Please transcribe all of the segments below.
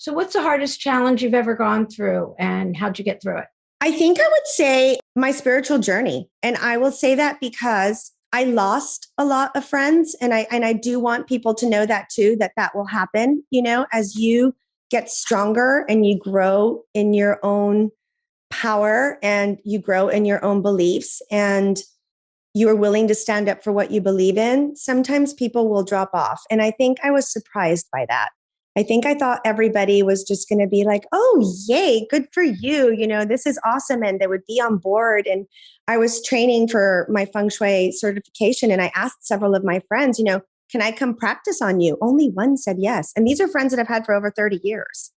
So what's the hardest challenge you've ever gone through and how'd you get through it? I think I would say my spiritual journey. And I will say that because I lost a lot of friends. And I do want people to know that too, that will happen, as you get stronger and you grow in your own power and you grow in your own beliefs and you are willing to stand up for what you believe in. Sometimes people will drop off. And I think I was surprised by that. I think I thought everybody was just going to be like, oh, yay, good for you. This is awesome. And they would be on board. And I was training for my Feng Shui certification. And I asked several of my friends, can I come practice on you? Only one said yes. And these are friends that I've had for over 30 years.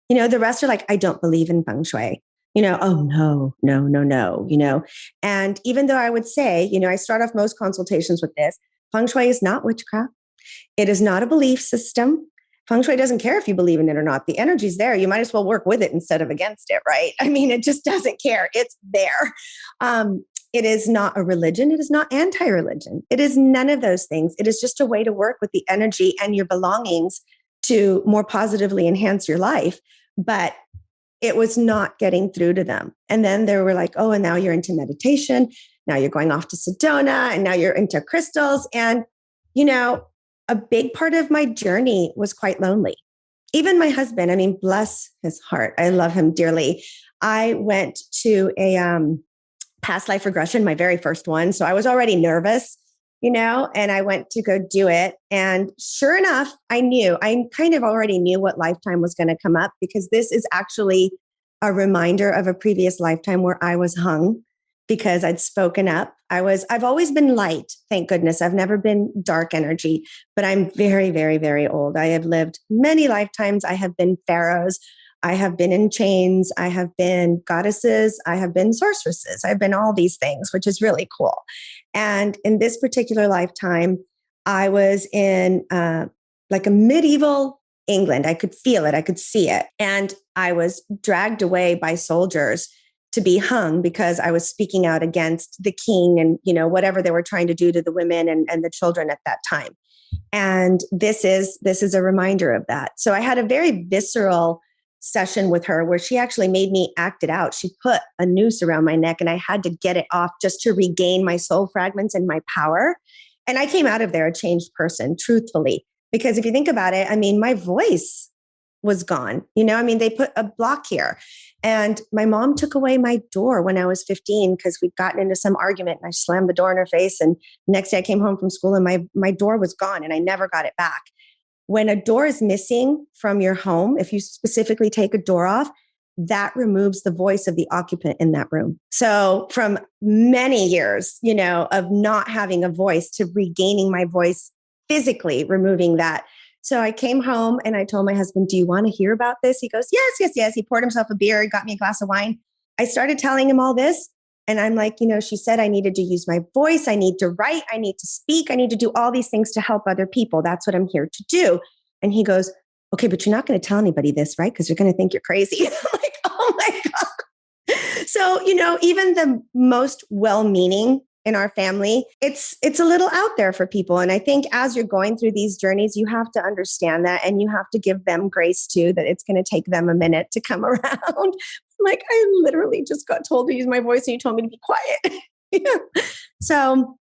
The rest are like, I don't believe in Feng Shui. Oh, no. And even though I would say, I start off most consultations with this, Feng Shui is not witchcraft. It is not a belief system. Feng Shui doesn't care if you believe in it or not. The energy's there. You might as well work with it instead of against it, right? I mean, it just doesn't care. It's there. It is not a religion. It is not anti-religion. It is none of those things. It is just a way to work with the energy and your belongings to more positively enhance your life. But it was not getting through to them. And then they were like, oh, and now you're into meditation. Now you're going off to Sedona and now you're into crystals. And, a big part of my journey was quite lonely. Even my husband, bless his heart. I love him dearly. I went to a past life regression, my very first one. So I was already nervous, and I went to go do it. And sure enough, I kind of already knew what lifetime was going to come up because this is actually a reminder of a previous lifetime where I was hung because I'd spoken up. I've always been light, thank goodness. I've never been dark energy, but I'm very, very, very old. I have lived many lifetimes. I have been pharaohs. I have been in chains. I have been goddesses. I have been sorceresses. I've been all these things, which is really cool. And in this particular lifetime, I was in like a medieval England. I could feel it. I could see it. And I was dragged away by soldiers to be hung because I was speaking out against the king and, whatever they were trying to do to the women and the children at that time. And this is a reminder of that. So I had a very visceral session with her where she actually made me act it out. She put a noose around my neck and I had to get it off just to regain my soul fragments and my power. And I came out of there a changed person, truthfully, because if you think about it, my voice was gone. They put a block here. And my mom took away my door when I was 15 because we'd gotten into some argument and I slammed the door in her face. And next day I came home from school and my door was gone and I never got it back. When a door is missing from your home, if you specifically take a door off, that removes the voice of the occupant in that room. So from many years, of not having a voice to regaining my voice physically, removing that. So I came home and I told my husband, do you want to hear about this? He goes, yes. He poured himself a beer, got me a glass of wine. I started telling him all this. And I'm like, she said I needed to use my voice. I need to write. I need to speak. I need to do all these things to help other people. That's what I'm here to do. And he goes, okay, but you're not going to tell anybody this, right? Because you're going to think you're crazy. I'm like, oh my God. So, even the most well-meaning in our family, it's a little out there for people. And I think as you're going through these journeys, you have to understand that and you have to give them grace too, that it's going to take them a minute to come around. I'm like, I literally just got told to use my voice and you told me to be quiet. Yeah. So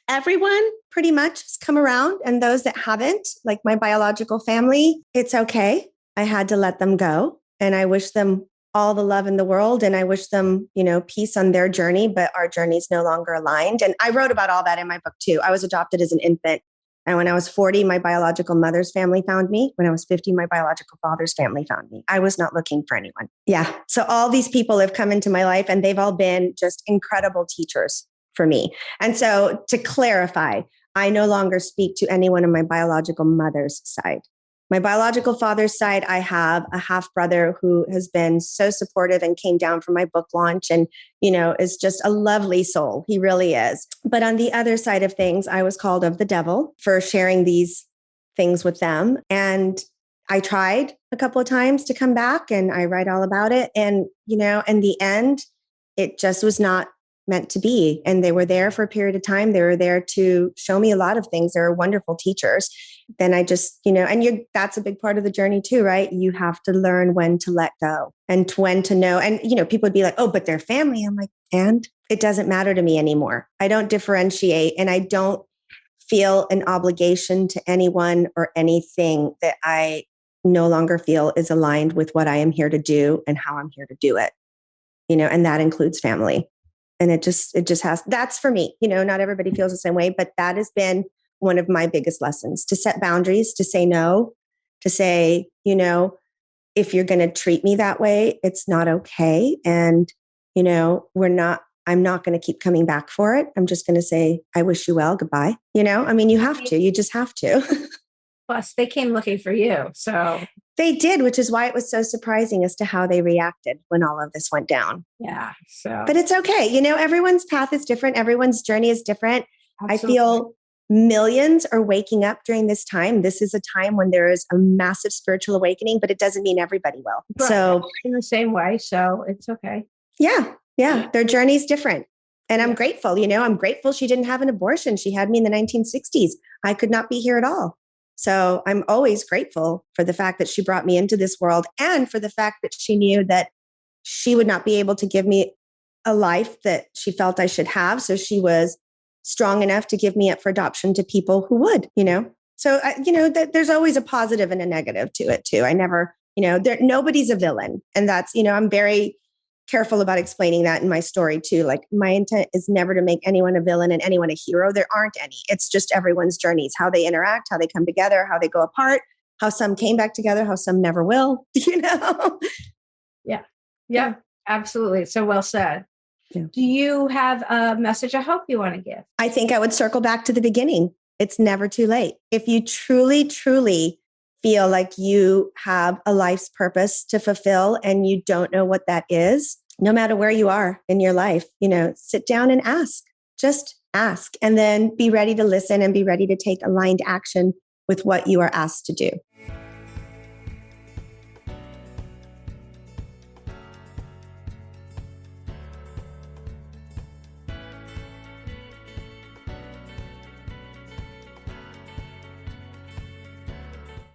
everyone pretty much has come around, and those that haven't, like my biological family, it's okay. I had to let them go, and I wish them all the love in the world. And I wish them, peace on their journey, but our journey's no longer aligned. And I wrote about all that in my book too. I was adopted as an infant. And when I was 40, my biological mother's family found me. When I was 50, my biological father's family found me. I was not looking for anyone. Yeah. So all these people have come into my life and they've all been just incredible teachers for me. And so to clarify, I no longer speak to anyone on my biological mother's side. My biological father's side, I have a half brother who has been so supportive and came down for my book launch and, is just a lovely soul. He really is. But on the other side of things, I was called of the devil for sharing these things with them. And I tried a couple of times to come back and I write all about it. And, in the end, it just was not meant to be. And they were there for a period of time. They were there to show me a lot of things. They were wonderful teachers. Then I just, and that's a big part of the journey too, right? You have to learn when to let go and when to know. And, people would be like, oh, but they're family. I'm like, and it doesn't matter to me anymore. I don't differentiate, and I don't feel an obligation to anyone or anything that I no longer feel is aligned with what I am here to do and how I'm here to do it, and that includes family. And it just has, that's for me, not everybody feels the same way, but that has been one of my biggest lessons, to set boundaries, to say no, to say, if you're going to treat me that way, it's not okay. And, I'm not going to keep coming back for it. I'm just going to say, I wish you well, goodbye. You just have to. Plus, they came looking for you. So they did, which is why it was so surprising as to how they reacted when all of this went down. Yeah. So, but it's okay. Everyone's path is different. Everyone's journey is different. Absolutely. I feel millions are waking up during this time. This is a time when there is a massive spiritual awakening, but it doesn't mean everybody will. Right. So in the same way. So it's okay. Yeah. Their journey is different. And I'm grateful, I'm grateful she didn't have an abortion. She had me in the 1960s. I could not be here at all. So I'm always grateful for the fact that she brought me into this world, and for the fact that she knew that she would not be able to give me a life that she felt I should have. So she was strong enough to give me up for adoption to people who would, So, there's always a positive and a negative to it too. I never, nobody's a villain. And that's, I'm very careful about explaining that in my story too. Like, my intent is never to make anyone a villain and anyone a hero. There aren't any. It's just everyone's journeys, how they interact, how they come together, how they go apart, how some came back together, how some never will, Yeah, absolutely. So well said. Yeah. Do you have a message of hope you want to give? I think I would circle back to the beginning. It's never too late. If you truly, truly feel like you have a life's purpose to fulfill and you don't know what that is, no matter where you are in your life, sit down and ask. Just ask, and then be ready to listen and be ready to take aligned action with what you are asked to do.